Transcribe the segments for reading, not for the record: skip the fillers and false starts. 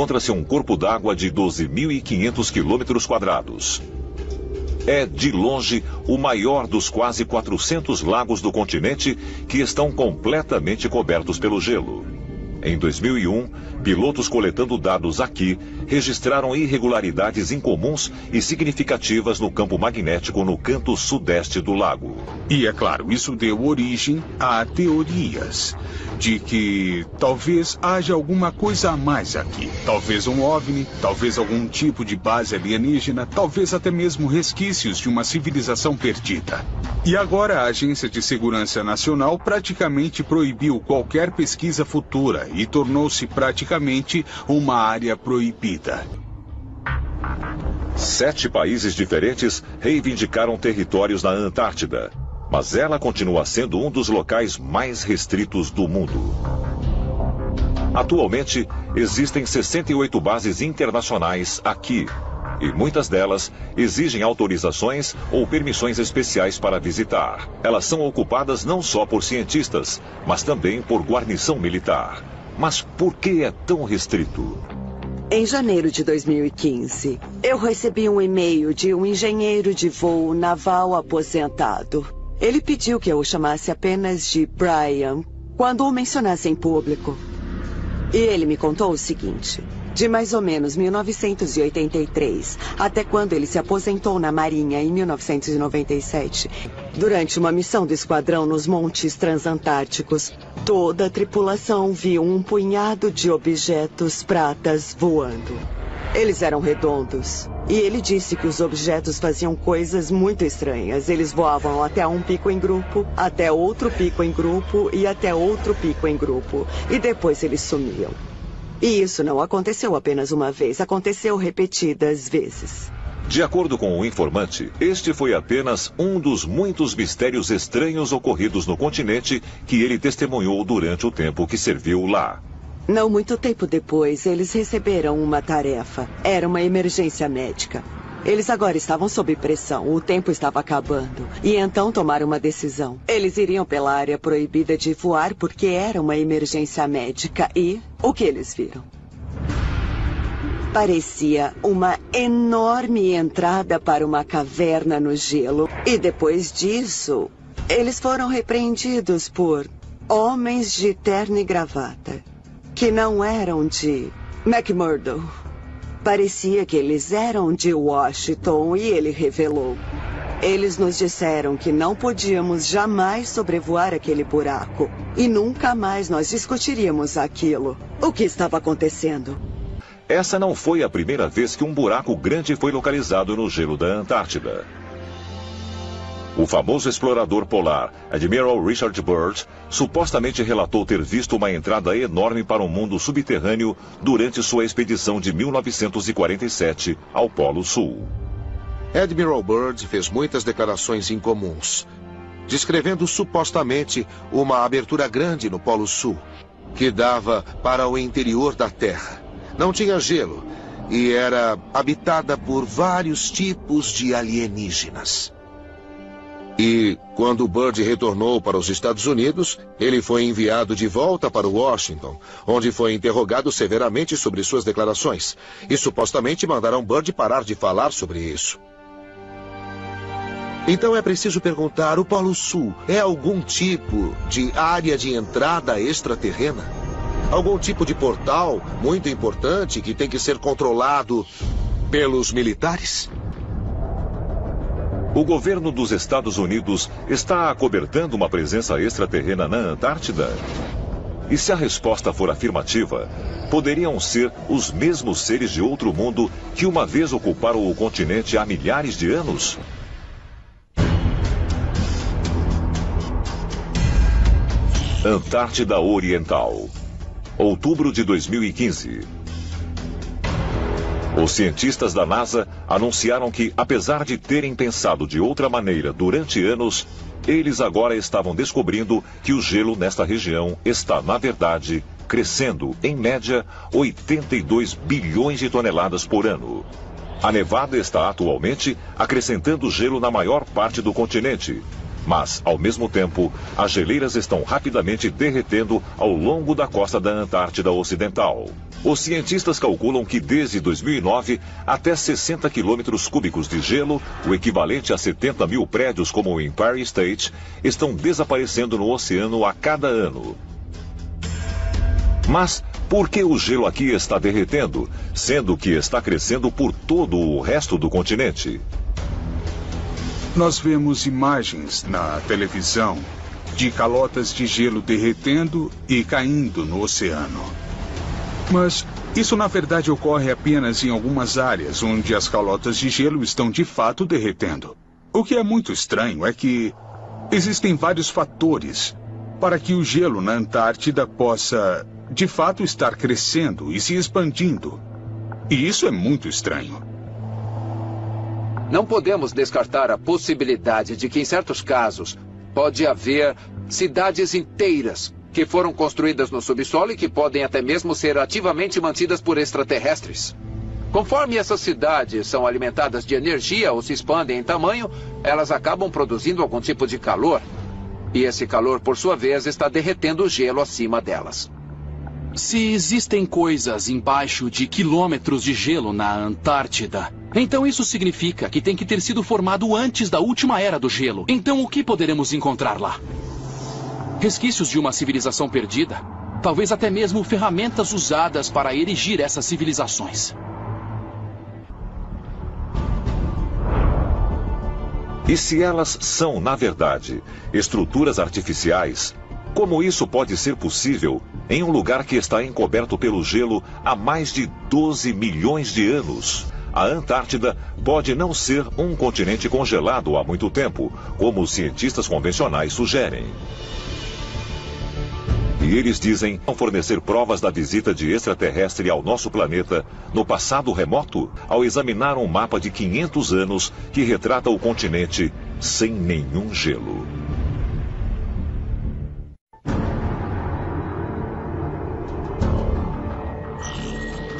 encontra-se um corpo d'água de 12.500 quilômetros quadrados. É, de longe, o maior dos quase 400 lagos do continente que estão completamente cobertos pelo gelo. Em 2001, pilotos coletando dados aqui registraram irregularidades incomuns e significativas no campo magnético no canto sudeste do lago. E é claro, isso deu origem a teorias de que talvez haja alguma coisa a mais aqui. Talvez um OVNI, talvez algum tipo de base alienígena, talvez até mesmo resquícios de uma civilização perdida. E agora a Agência de Segurança Nacional praticamente proibiu qualquer pesquisa futura e tornou-se praticamente uma área proibida. 7 países diferentes reivindicaram territórios na Antártida, mas ela continua sendo um dos locais mais restritos do mundo. Atualmente, existem 68 bases internacionais aqui, e muitas delas exigem autorizações ou permissões especiais para visitar. Elas são ocupadas não só por cientistas, mas também por guarnição militar. Mas por que é tão restrito? Em janeiro de 2015, eu recebi um e-mail de um engenheiro de voo naval aposentado. Ele pediu que eu o chamasse apenas de Brian, quando o mencionasse em público. E ele me contou o seguinte: de mais ou menos 1983, até quando ele se aposentou na Marinha em 1997, durante uma missão do esquadrão nos Montes Transantárticos, toda a tripulação viu um punhado de objetos pratas voando. Eles eram redondos. E ele disse que os objetos faziam coisas muito estranhas. Eles voavam até um pico em grupo, até outro pico em grupo e até outro pico em grupo. E depois eles sumiam. E isso não aconteceu apenas uma vez, aconteceu repetidas vezes. De acordo com o informante, este foi apenas um dos muitos mistérios estranhos ocorridos no continente que ele testemunhou durante o tempo que serviu lá. Não muito tempo depois, eles receberam uma tarefa. Era uma emergência médica. Eles agora estavam sob pressão, o tempo estava acabando. E então tomaram uma decisão. Eles iriam pela área proibida de voar porque era uma emergência médica. E o que eles viram? Parecia uma enorme entrada para uma caverna no gelo. E depois disso, eles foram repreendidos por homens de terno e gravata, que não eram de McMurdo. Parecia que eles eram de Washington e ele revelou. Eles nos disseram que não podíamos jamais sobrevoar aquele buraco. E nunca mais nós discutiríamos aquilo. O que estava acontecendo? Essa não foi a primeira vez que um buraco grande foi localizado no gelo da Antártida. O famoso explorador polar Admiral Richard Byrd supostamente relatou ter visto uma entrada enorme para o mundo subterrâneo durante sua expedição de 1947 ao Polo Sul. Admiral Byrd fez muitas declarações incomuns, descrevendo supostamente uma abertura grande no Polo Sul, que dava para o interior da Terra. Não tinha gelo e era habitada por vários tipos de alienígenas. E, quando Byrd retornou para os Estados Unidos, ele foi enviado de volta para Washington, onde foi interrogado severamente sobre suas declarações. E supostamente mandaram Byrd parar de falar sobre isso. Então é preciso perguntar, o Polo Sul é algum tipo de área de entrada extraterrena? Algum tipo de portal muito importante que tem que ser controlado pelos militares? O governo dos Estados Unidos está acobertando uma presença extraterrena na Antártida? E se a resposta for afirmativa, poderiam ser os mesmos seres de outro mundo que uma vez ocuparam o continente há milhares de anos? Antártida Oriental, outubro de 2015. Os cientistas da NASA anunciaram que, apesar de terem pensado de outra maneira durante anos, eles agora estavam descobrindo que o gelo nesta região está, na verdade, crescendo, em média, 82 bilhões de toneladas por ano. A nevada está atualmente acrescentando gelo na maior parte do continente. Mas, ao mesmo tempo, as geleiras estão rapidamente derretendo ao longo da costa da Antártida Ocidental. Os cientistas calculam que desde 2009, até 60 quilômetros cúbicos de gelo, o equivalente a 70 mil prédios como o Empire State, estão desaparecendo no oceano a cada ano. Mas por que o gelo aqui está derretendo, sendo que está crescendo por todo o resto do continente? Nós vemos imagens na televisão de calotas de gelo derretendo e caindo no oceano. Mas isso na verdade ocorre apenas em algumas áreas onde as calotas de gelo estão de fato derretendo. O que é muito estranho é que existem vários fatores para que o gelo na Antártida possa de fato estar crescendo e se expandindo. E isso é muito estranho. Não podemos descartar a possibilidade de que, em certos casos, pode haver cidades inteiras que foram construídas no subsolo e que podem até mesmo ser ativamente mantidas por extraterrestres. Conforme essas cidades são alimentadas de energia ou se expandem em tamanho, elas acabam produzindo algum tipo de calor. E esse calor, por sua vez, está derretendo o gelo acima delas. Se existem coisas embaixo de quilômetros de gelo na Antártida, então isso significa que tem que ter sido formado antes da última era do gelo. Então o que poderemos encontrar lá? Resquícios de uma civilização perdida? Talvez até mesmo ferramentas usadas para erigir essas civilizações. E se elas são, na verdade, estruturas artificiais, como isso pode ser possível em um lugar que está encoberto pelo gelo há mais de 12 milhões de anos? A Antártida pode não ser um continente congelado há muito tempo, como os cientistas convencionais sugerem. E eles dizem não fornecer provas da visita de extraterrestre ao nosso planeta no passado remoto, ao examinar um mapa de 500 anos que retrata o continente sem nenhum gelo.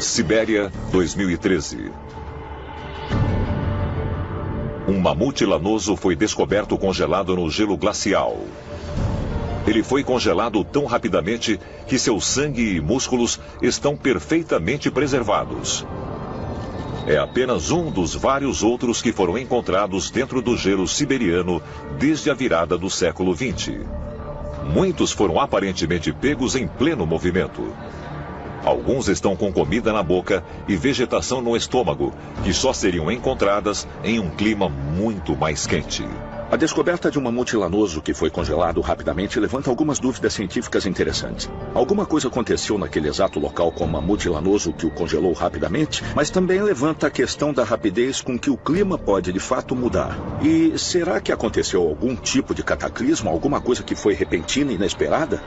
Sibéria, 2013. Um mamute lanoso foi descoberto congelado no gelo glacial. Ele foi congelado tão rapidamente que seu sangue e músculos estão perfeitamente preservados. É apenas um dos vários outros que foram encontrados dentro do gelo siberiano desde a virada do século XX. Muitos foram aparentemente pegos em pleno movimento. Alguns estão com comida na boca e vegetação no estômago, que só seriam encontradas em um clima muito mais quente. A descoberta de um mamute lanoso que foi congelado rapidamente levanta algumas dúvidas científicas interessantes. Alguma coisa aconteceu naquele exato local com o mamute lanoso que o congelou rapidamente, mas também levanta a questão da rapidez com que o clima pode de fato mudar. E será que aconteceu algum tipo de cataclismo, alguma coisa que foi repentina e inesperada?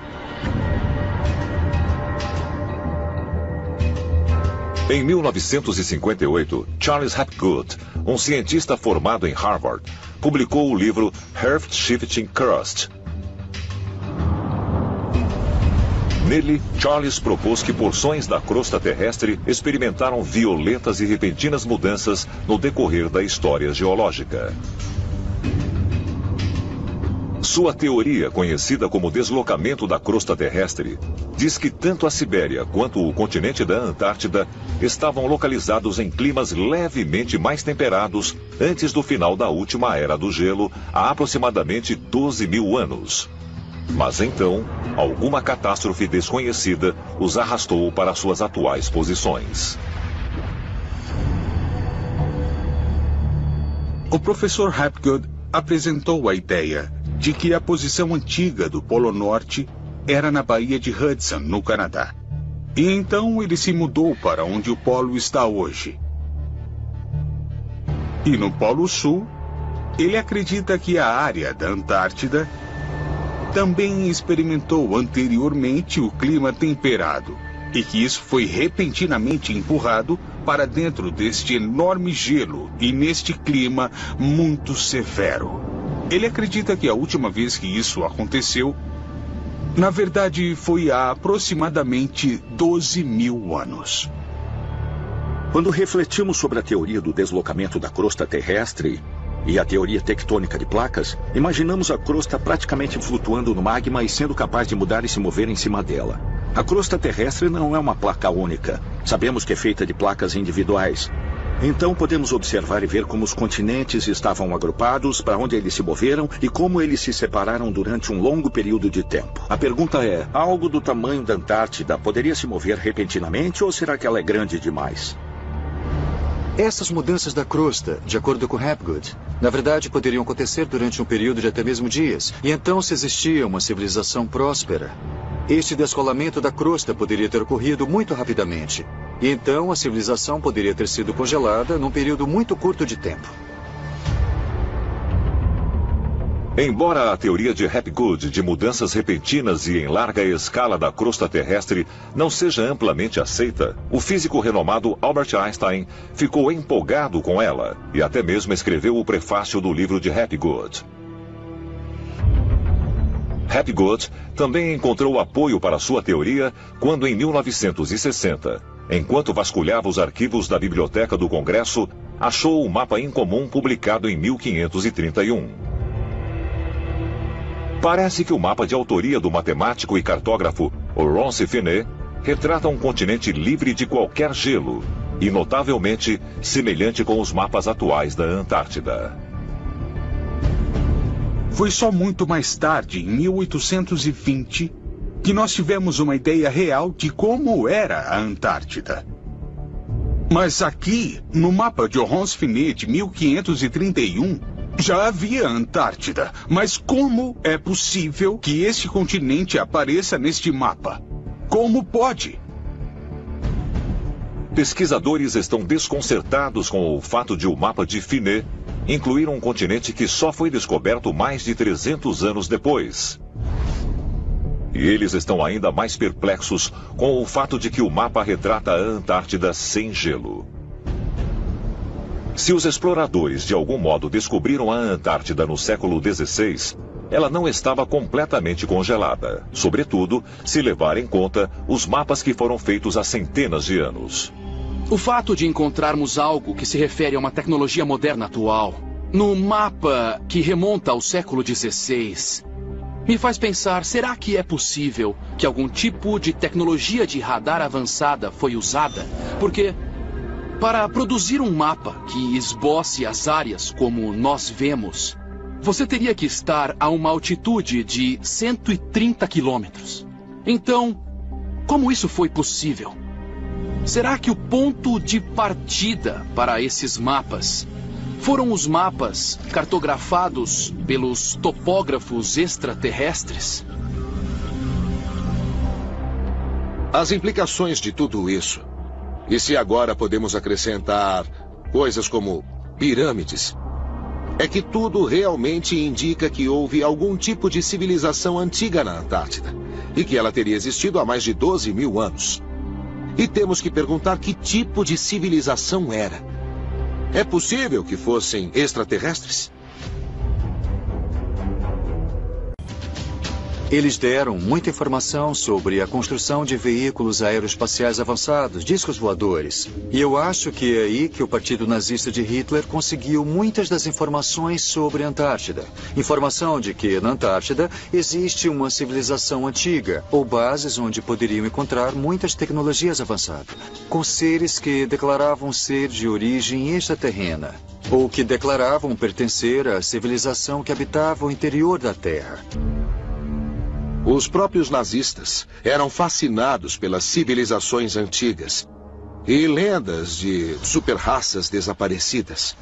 Em 1958, Charles Hapgood, um cientista formado em Harvard, publicou o livro Earth Shifting Crust. Nele, Charles propôs que porções da crosta terrestre experimentaram violentas e repentinas mudanças no decorrer da história geológica. Sua teoria, conhecida como deslocamento da crosta terrestre, diz que tanto a Sibéria quanto o continente da Antártida estavam localizados em climas levemente mais temperados antes do final da última era do gelo, há aproximadamente 12 mil anos. Mas então, alguma catástrofe desconhecida os arrastou para suas atuais posições. O professor Hapgood apresentou a ideia de que a posição antiga do Polo Norte era na Baía de Hudson, no Canadá. E então ele se mudou para onde o Polo está hoje. E no Polo Sul, ele acredita que a área da Antártida também experimentou anteriormente o clima temperado e que isso foi repentinamente empurrado para dentro deste enorme gelo e neste clima muito severo. Ele acredita que a última vez que isso aconteceu, na verdade, foi há aproximadamente 12 mil anos. Quando refletimos sobre a teoria do deslocamento da crosta terrestre, e a teoria tectônica de placas, imaginamos a crosta praticamente flutuando no magma e sendo capaz de mudar e se mover em cima dela. A crosta terrestre não é uma placa única. Sabemos que é feita de placas individuais. Então podemos observar e ver como os continentes estavam agrupados, para onde eles se moveram e como eles se separaram durante um longo período de tempo. A pergunta é, algo do tamanho da Antártida poderia se mover repentinamente ou será que ela é grande demais? Essas mudanças da crosta, de acordo com Hapgood, na verdade poderiam acontecer durante um período de até mesmo dias. E então, se existia uma civilização próspera, este descolamento da crosta poderia ter ocorrido muito rapidamente. E então a civilização poderia ter sido congelada num período muito curto de tempo. Embora a teoria de Hapgood de mudanças repentinas e em larga escala da crosta terrestre não seja amplamente aceita, o físico renomado Albert Einstein ficou empolgado com ela e até mesmo escreveu o prefácio do livro de Hapgood. Hapgood também encontrou apoio para sua teoria quando, em 1960, enquanto vasculhava os arquivos da Biblioteca do Congresso, achou o mapa incomum publicado em 1531. Parece que o mapa de autoria do matemático e cartógrafo Laurence Finet retrata um continente livre de qualquer gelo e notavelmente semelhante com os mapas atuais da Antártida. Foi só muito mais tarde, em 1820, que nós tivemos uma ideia real de como era a Antártida. Mas aqui, no mapa de Laurence Finet de 1531, já havia Antártida. Mas como é possível que esse continente apareça neste mapa? Como pode? Pesquisadores estão desconcertados com o fato de o mapa de Finet incluir um continente que só foi descoberto mais de 300 anos depois. E eles estão ainda mais perplexos com o fato de que o mapa retrata a Antártida sem gelo. Se os exploradores de algum modo descobriram a Antártida no século XVI, ela não estava completamente congelada, sobretudo se levar em conta os mapas que foram feitos há centenas de anos. O fato de encontrarmos algo que se refere a uma tecnologia moderna atual, no mapa que remonta ao século XVI, me faz pensar, será que é possível que algum tipo de tecnologia de radar avançada foi usada? Porque, para produzir um mapa que esboce as áreas como nós vemos, você teria que estar a uma altitude de 130 quilômetros. Então, como isso foi possível? Será que o ponto de partida para esses mapas foram os mapas cartografados pelos topógrafos extraterrestres? As implicações de tudo isso, e se agora podemos acrescentar coisas como pirâmides, é que tudo realmente indica que houve algum tipo de civilização antiga na Antártida e que ela teria existido há mais de 12 mil anos. E temos que perguntar que tipo de civilização era. É possível que fossem extraterrestres? Eles deram muita informação sobre a construção de veículos aeroespaciais avançados, discos voadores. E eu acho que é aí que o Partido Nazista de Hitler conseguiu muitas das informações sobre a Antártida. Informação de que na Antártida existe uma civilização antiga, ou bases onde poderiam encontrar muitas tecnologias avançadas, com seres que declaravam ser de origem extraterrena, ou que declaravam pertencer à civilização que habitava o interior da Terra. Os próprios nazistas eram fascinados pelas civilizações antigas e lendas de super-raças desaparecidas.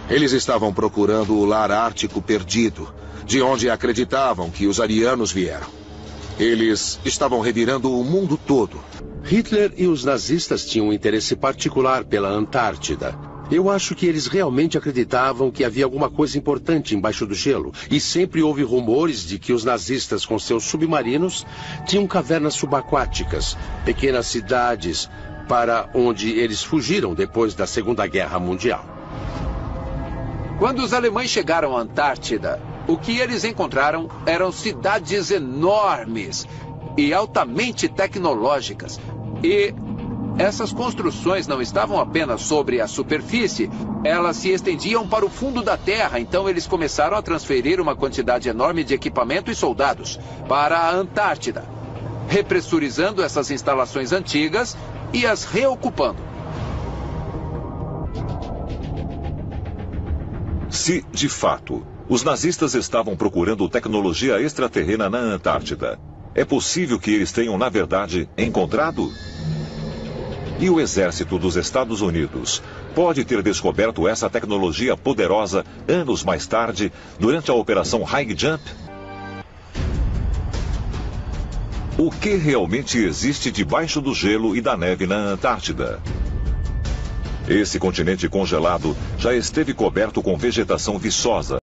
Eles estavam procurando o lar ártico perdido, de onde acreditavam que os arianos vieram. Eles estavam revirando o mundo todo. Hitler e os nazistas tinham um interesse particular pela Antártida. Eu acho que eles realmente acreditavam que havia alguma coisa importante embaixo do gelo. E sempre houve rumores de que os nazistas, com seus submarinos, tinham cavernas subaquáticas, pequenas cidades, para onde eles fugiram depois da Segunda Guerra Mundial. Quando os alemães chegaram à Antártida, o que eles encontraram eram cidades enormes e altamente tecnológicas. E Essas construções não estavam apenas sobre a superfície, elas se estendiam para o fundo da Terra, então eles começaram a transferir uma quantidade enorme de equipamento e soldados para a Antártida, repressurizando essas instalações antigas e as reocupando. Se, de fato, os nazistas estavam procurando tecnologia extraterrena na Antártida, é possível que eles tenham, na verdade, encontrado? E o exército dos Estados Unidos pode ter descoberto essa tecnologia poderosa anos mais tarde, durante a Operação High Jump? O que realmente existe debaixo do gelo e da neve na Antártida? Esse continente congelado já esteve coberto com vegetação viçosa